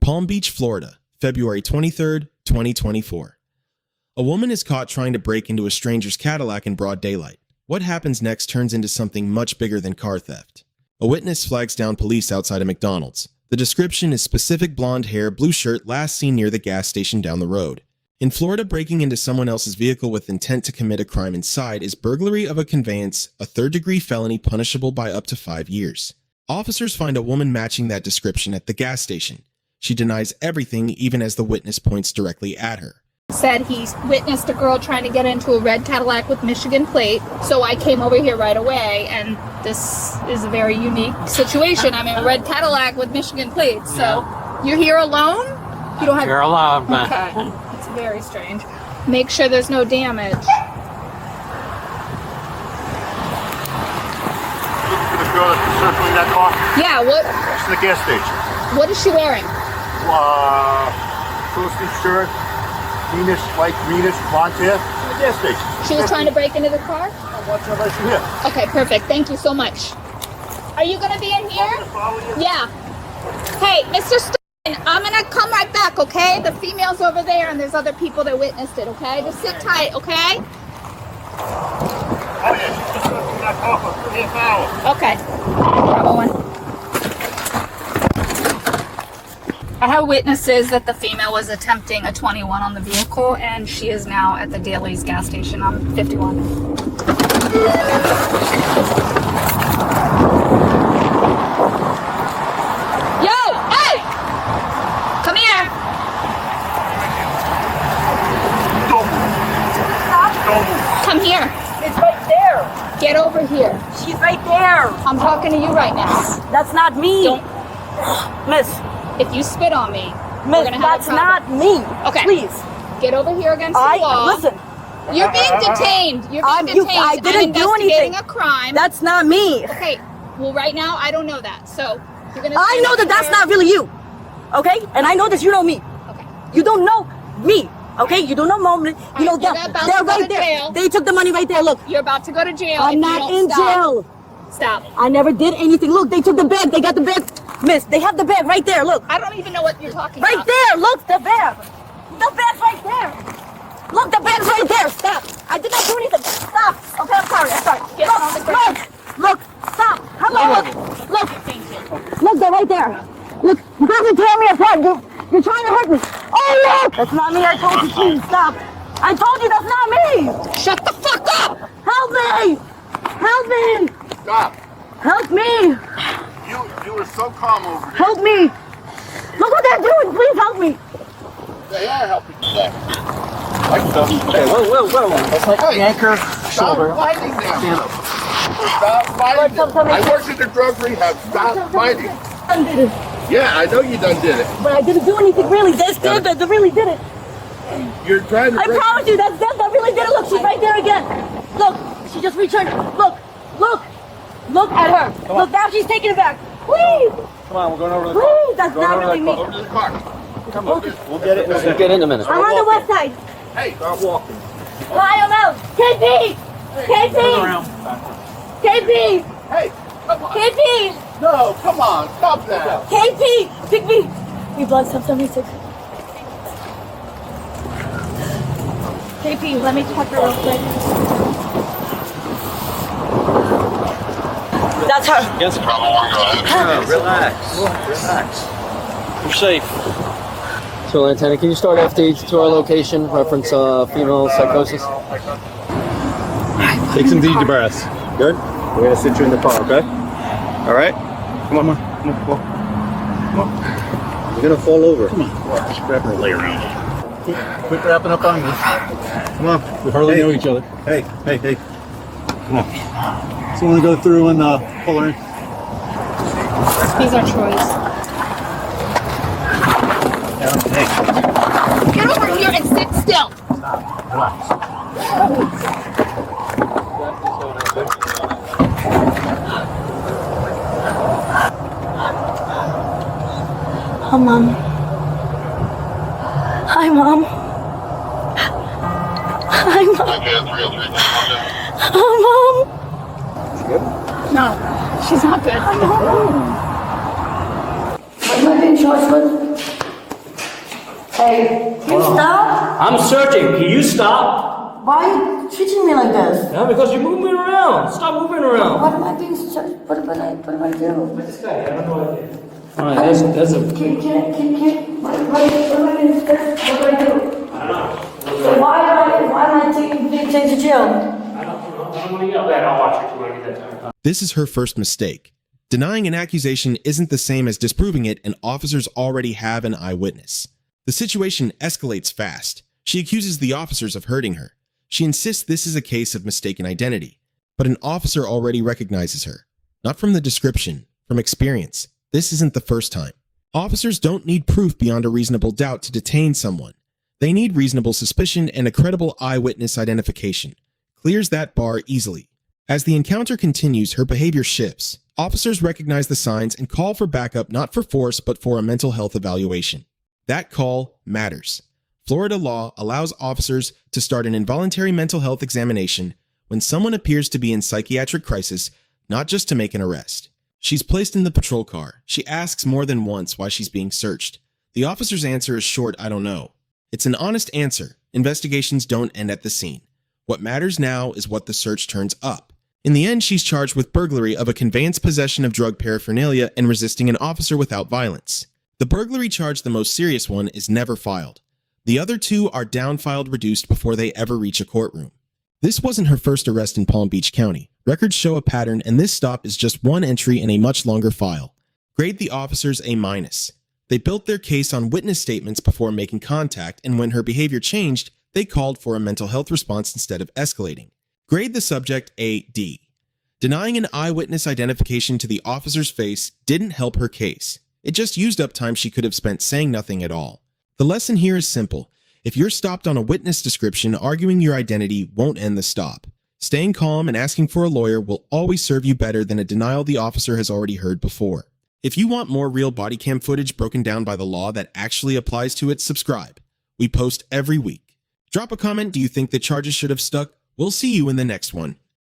Palm Beach, Florida, February 23rd, 2024. A woman is caught trying to break into a stranger's Cadillac in broad daylight. What happens next turns into something much bigger than car theft. A witness flags down police outside a McDonald's. The description is specific blonde hair, blue shirt, last seen near the gas station down the road. In Florida, breaking into someone else's vehicle with intent to commit a crime inside is burglary of a conveyance, a third-degree felony punishable by up to 5 years. Officers find a woman matching that description at the gas station. She denies everything, even as the witness points directly at her. Said he witnessed a girl trying to get into a red Cadillac with Michigan plate, so I came over here right away, and this is a very unique situation. I'm in a red Cadillac with Michigan plates, so you're here alone? You don't have... You're alone, man. Okay, it's very strange. Make sure there's no damage. Looking for the girl that's circling that car? Yeah, what? It's the gas station. What is she wearing? Toasty shirt, greenish, blonde hair, in the gas station. She was trying to break into the car? Watch her right from here. Okay, perfect. Thank you so much. Are you going to be in here? Yeah. Hey, Mr. Stein, I'm going to come right back, okay? The female's over there, and there's other people that witnessed it, okay? Just sit tight, okay? Oh, yeah, she's just circling that car for a half hour. Okay. Bravo one. I have witnesses that the female was attempting a 21 on the vehicle, and she is now at the Daly's gas station on 51. Yo! Hey! Come here! Don't move. Come here. It's right there. Get over here. She's right there. I'm talking to you right now. That's not me. Don't. Miss, If you spit on me, we're Miss, gonna have that's a problem. not me. Okay. Please. Get over here against the wall. Listen, You're being detained. You're being detained. I didn't do I'm investigating anything. a crime. That's not me. Okay. Well, right now, I don't know that. So, you're gonna... I know that that's not really you. Okay? And I know that you know me. Okay. You don't know me. Okay? You don't know Moment. You know them. You're about They're to go right to there. jail. They took the money right there. Look. You're about to go to jail. I'm if not you don't in stop. jail. Stop. I never did anything. Look, they took the bag. They got the bag. Miss, they have the bag right there. Look. I don't even know what you're talking Right about. there. Look, the bag. The bag's right there. Look, the bag's right there. Stop. I did not do anything. Stop. Okay, I'm sorry. Get on the ground. Look. Stop. Hello. Look. Thank you. Look, they're right there. Look, you guys are tearing me apart. You're trying to hurt me. Oh, look. That's not me. I told you, please stop. I told you that's not me. Shut the fuck up! Help me. Help me. Stop. Help me. You were so calm over there. Help me. Look what they're doing. Please help me. They are helping you there. Hey, whoa. Let's not yank her shoulder. Stop fighting now. Stop fighting. I worked at the drug rehab. Stop fighting. I did it. Yeah, I know you done did it. But I didn't do anything really. That's them that really did it. You're trying to I break... promise you, that's them that really did it. Look, she's right there again. Look, she just returned. Look at her. Look, now she's taking it back. Please. Come on, we're going over to the car. Please, that's not really me. Over to the car. Come on. We'll get it. We'll get in a minute. I'm on the west side. Hey, start walking. Hi, I'm out. KP! Hey, come on. KP! No, come on. Stop that. KP! Pick me! We blood sub 76. KP, let me check her real quick. That's her. Yes. Relax. You're safe. So, Lieutenant, can you start FD to our location, reference female psychosis? Take some deep breaths. Good? We're gonna sit you in the car, okay? All right? Come on. You're gonna fall over. Come on. Just grab her and lay around. Quit wrapping up on me. Come on. We hardly know each other. Hey. Come on. So you wanna go through and pull her in? These are Troy's. Hey. Get over here and sit still. Relax. Oh, Mom. Hi, Mom. Hi, Mom. Oh, Mom. No, she's not good. What am I being charged with? Hey, can you stop? I'm searching. Can you stop? Why are you treating me like this? No, because you're moving around. Stop moving around. What am I being searched? What am I doing? This guy, I don't know idea. All right, that's a. What am I being searched? What do I do? I don't know. So why am I being taken to jail? I don't want to yell that. I'll watch it when I get that time. This is her first mistake. Denying an accusation isn't the same as disproving it, and officers already have an eyewitness. The situation escalates fast. She accuses the officers of hurting her. She insists this is a case of mistaken identity. But an officer already recognizes her. Not from the description, from experience. This isn't the first time. Officers don't need proof beyond a reasonable doubt to detain someone. They need reasonable suspicion and a credible eyewitness identification. Clears that bar easily. As the encounter continues, her behavior shifts. Officers recognize the signs and call for backup, not for force, but for a mental health evaluation. That call matters. Florida law allows officers to start an involuntary mental health examination when someone appears to be in psychiatric crisis, not just to make an arrest. She's placed in the patrol car. She asks more than once why she's being searched. The officer's answer is short, "I don't know." It's an honest answer. Investigations don't end at the scene. What matters now is what the search turns up. In the end, she's charged with burglary of a conveyance, possession of drug paraphernalia, and resisting an officer without violence. The burglary charge, the most serious one, is never filed. The other two are down-filed, reduced before they ever reach a courtroom. This wasn't her first arrest in Palm Beach County. Records show a pattern, and this stop is just one entry in a much longer file. Grade the officers A-. They built their case on witness statements before making contact, and when her behavior changed, they called for a mental health response instead of escalating. Grade the subject A-D. Denying an eyewitness identification to the officer's face didn't help her case. It just used up time she could have spent saying nothing at all. The lesson here is simple. If you're stopped on a witness description, arguing your identity won't end the stop. Staying calm and asking for a lawyer will always serve you better than a denial the officer has already heard before. If you want more real body cam footage broken down by the law that actually applies to it, subscribe. We post every week. Drop a comment. Do you think the charges should have stuck? We'll see you in the next one.